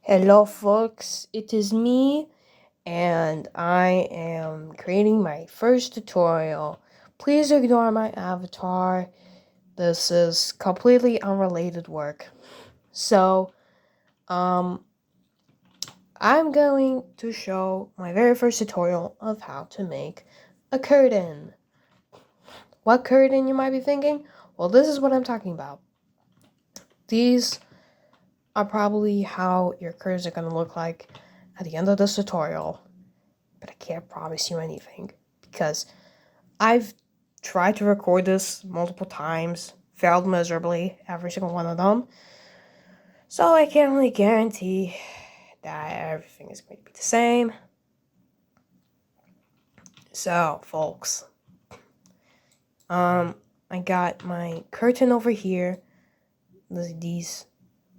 Hello, folks. It is me, and I am creating my first tutorial. Please ignore my avatar. This is completely unrelated work. So, um, I'm going to show my very first tutorial of how to make a curtain. What curtain, you might be thinking? Well, this is what I'm talking about. These are probably how your curtains are going to look like at the end of this tutorial. But I can't promise you anything because I've tried to record this multiple times, failed miserably every single one of them. So I can't really guarantee that everything is going to be the same. So, folks, I got my curtain over here. These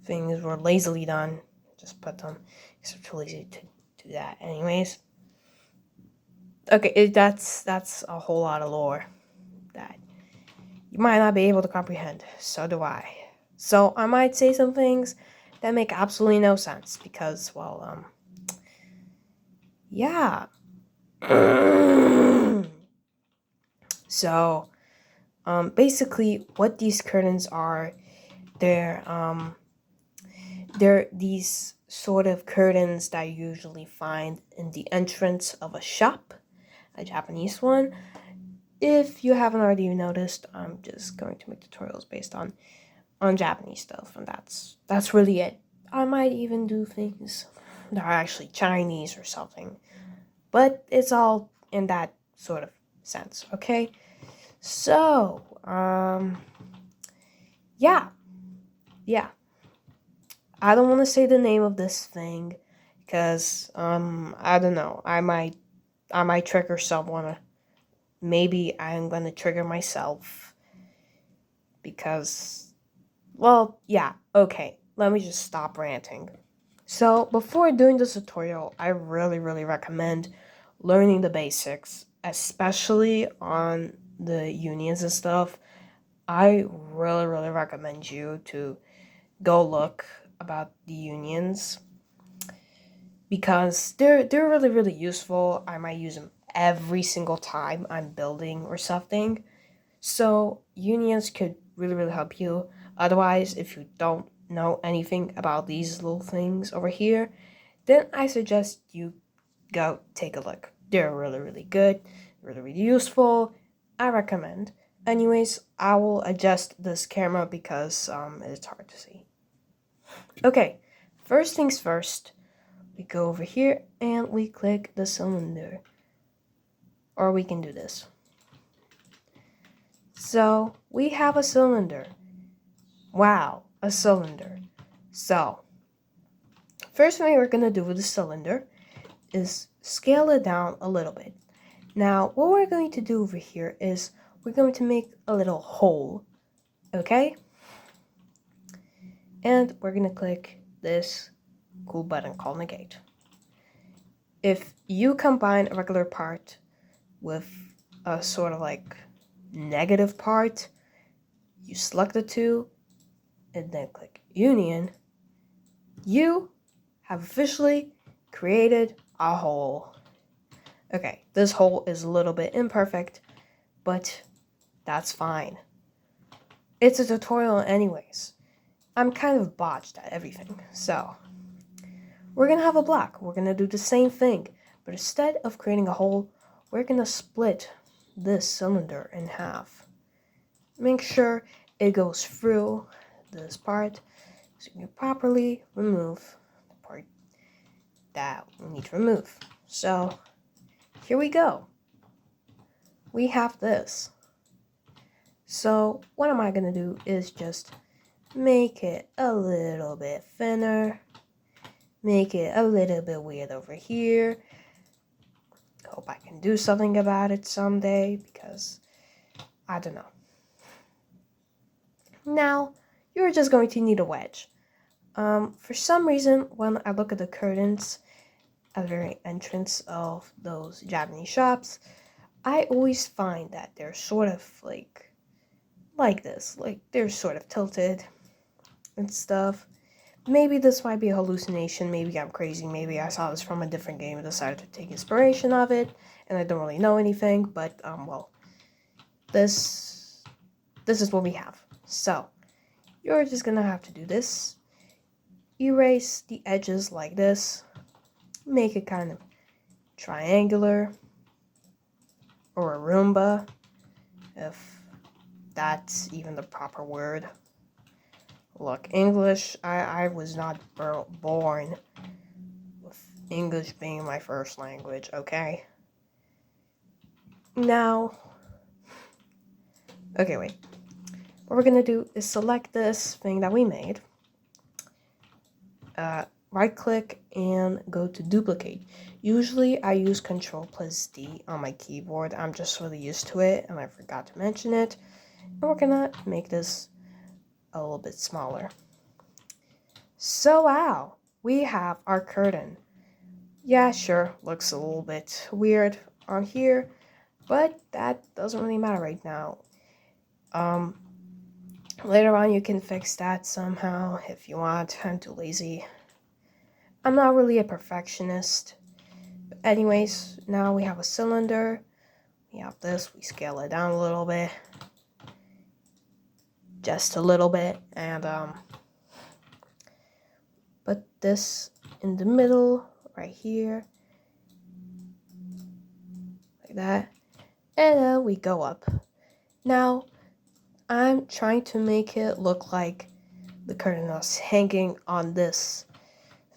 things were lazily done. Just put them. Because I'm too lazy to do that, anyways. Okay, that's a whole lot of lore that you might not be able to comprehend. So do I. So I might say some things that make absolutely no sense because, well, yeah. So, basically, what these curtains are, they're they're these sort of curtains that you usually find in the entrance of a shop, a Japanese one. If you haven't already noticed, I'm just going to make tutorials based on Japanese stuff, and that's really it. I might even do things that are actually Chinese or something, but it's all in that sort of sense, okay? So, yeah. I don't want to say the name of this thing, because, I don't know. I might trigger someone. Maybe I'm gonna trigger myself, because, well, yeah, okay. Let me just stop ranting. So before doing this tutorial, I really recommend learning the basics, especially on the unions and stuff. I really recommend you to go look about the unions because they're really useful. I might use them every single time I'm building or something. So unions could really help you. Otherwise, if you don't know anything about these little things over here, then I suggest you go take a look. They're really good, really useful. I recommend. Anyways, I will adjust this camera because it's hard to see. Okay, first things first, we go over here and we click the cylinder. Or we can do this. So, we have a cylinder. Wow, a cylinder. So, first thing we're going to do with the cylinder is scale it down a little bit. Now, what we're going to do over here is we're going to make a little hole, okay? And we're going to click this cool button called negate. If you combine a regular part with a sort of like negative part, you select the two and then click union, you have officially created a hole. Okay, this hole is a little bit imperfect, but that's fine. It's a tutorial anyways. I'm kind of botched at everything, so we're gonna have a block. We're gonna do the same thing, but instead of creating a hole, we're gonna split this cylinder in half. Make sure it goes through this part so you can properly remove the part that we need to remove. So here we go. We have this. So what am I gonna do is just make it a little bit thinner, make it a little bit weird over here. Hope I can do something about it someday because I don't know. Now you're just going to need a wedge. For some reason, when I look at the curtains at the very entrance of those Japanese shops, I always find that they're sort of like this, like they're sort of tilted and stuff. maybe this might be a hallucination, maybe I'm crazy, maybe I saw this from a different game and decided to take inspiration of it, and I don't really know anything, but, well, this is what we have. So, you're just gonna have to do this. Erase the edges like this. Make it kind of triangular. Or a Roomba, if that's even the proper word. Look, English, I was not born with English being my first language, okay? Now, okay, wait. What we're gonna do is select this thing that we made. Right click and go to duplicate. Usually I use Ctrl+D on my keyboard. I'm just really used to it and I forgot to mention it. And we're gonna make this a little bit smaller. So wow, we have our curtain. Yeah, sure, looks a little bit weird on here, but that doesn't really matter right now. Later on you can fix that somehow if you want. I'm too lazy. I'm not really a perfectionist. But anyways, now we have a cylinder. We have this, we scale it down a little bit. Just a little bit. And put this in the middle, right here. Like that. And then we go up. Now, I'm trying to make it look like the curtain is hanging on this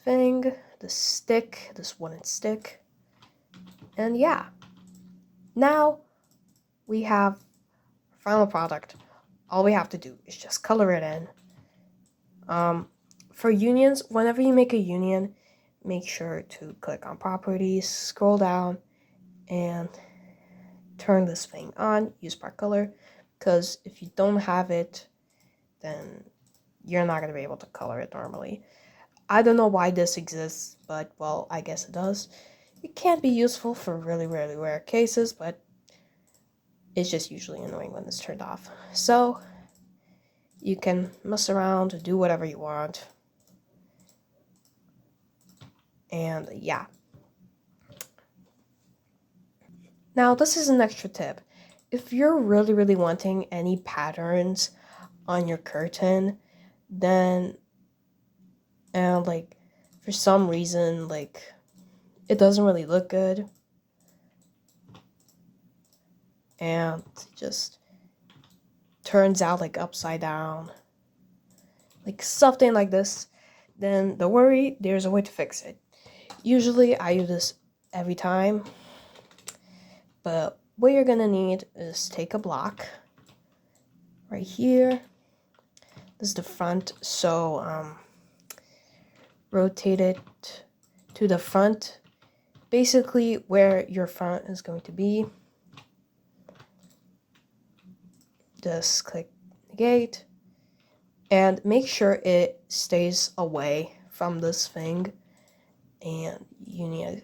thing, this stick, this wooden stick. And yeah, now we have final product. All we have to do is just color it in. For unions, whenever you make a union, make sure to click on properties, scroll down, and turn this thing on, use part color, because if you don't have it, then you're not going to be able to color it normally. I don't know why this exists, but, well, I guess it does. It can be useful for really, really rare cases, but it's just usually annoying when it's turned off. So, you can mess around, do whatever you want. And, yeah. Now, this is an extra tip. If you're really, really wanting any patterns on your curtain, then, and, like, for some reason, like, it doesn't really look good, and it just turns out like upside down, like something like this, then don't worry, there's a way to fix it. Usually I do this every time, but what you're gonna need is take a block right here. This is the front, so rotate it to the front, basically where your front is going to be. Just click negate and make sure it stays away from this thing, and unionize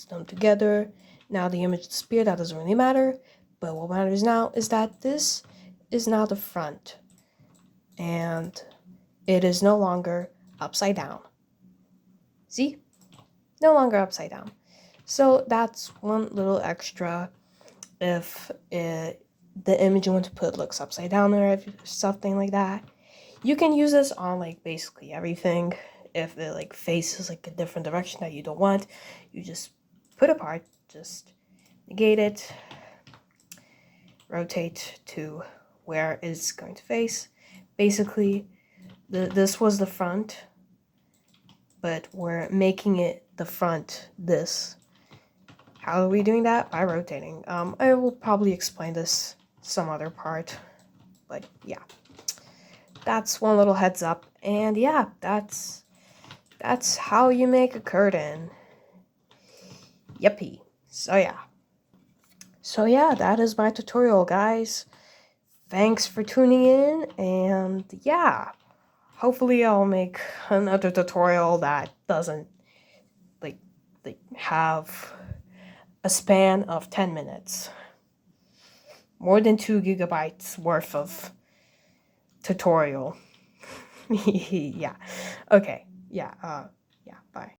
them together. Now the image disappeared, that doesn't really matter, but what matters now is that this is now the front and it is no longer upside down. See? No longer upside down. So that's one little extra if the image you want to put looks upside down or if something like that. You can use this on like basically everything. If it like faces like a different direction that you don't want, you just put a part, just negate it, rotate to where it's going to face. Basically, this was the front, but we're making it the front this. How are we doing that? By rotating. I will probably explain this some other part, but yeah. That's one little heads up, and yeah, that's how you make a curtain. Yippee. So yeah, that is my tutorial, guys. Thanks for tuning in, and yeah, hopefully I'll make another tutorial that doesn't like have a span of 10 minutes. More than 2 gigabytes worth of tutorial. Yeah. Okay. yeah, bye.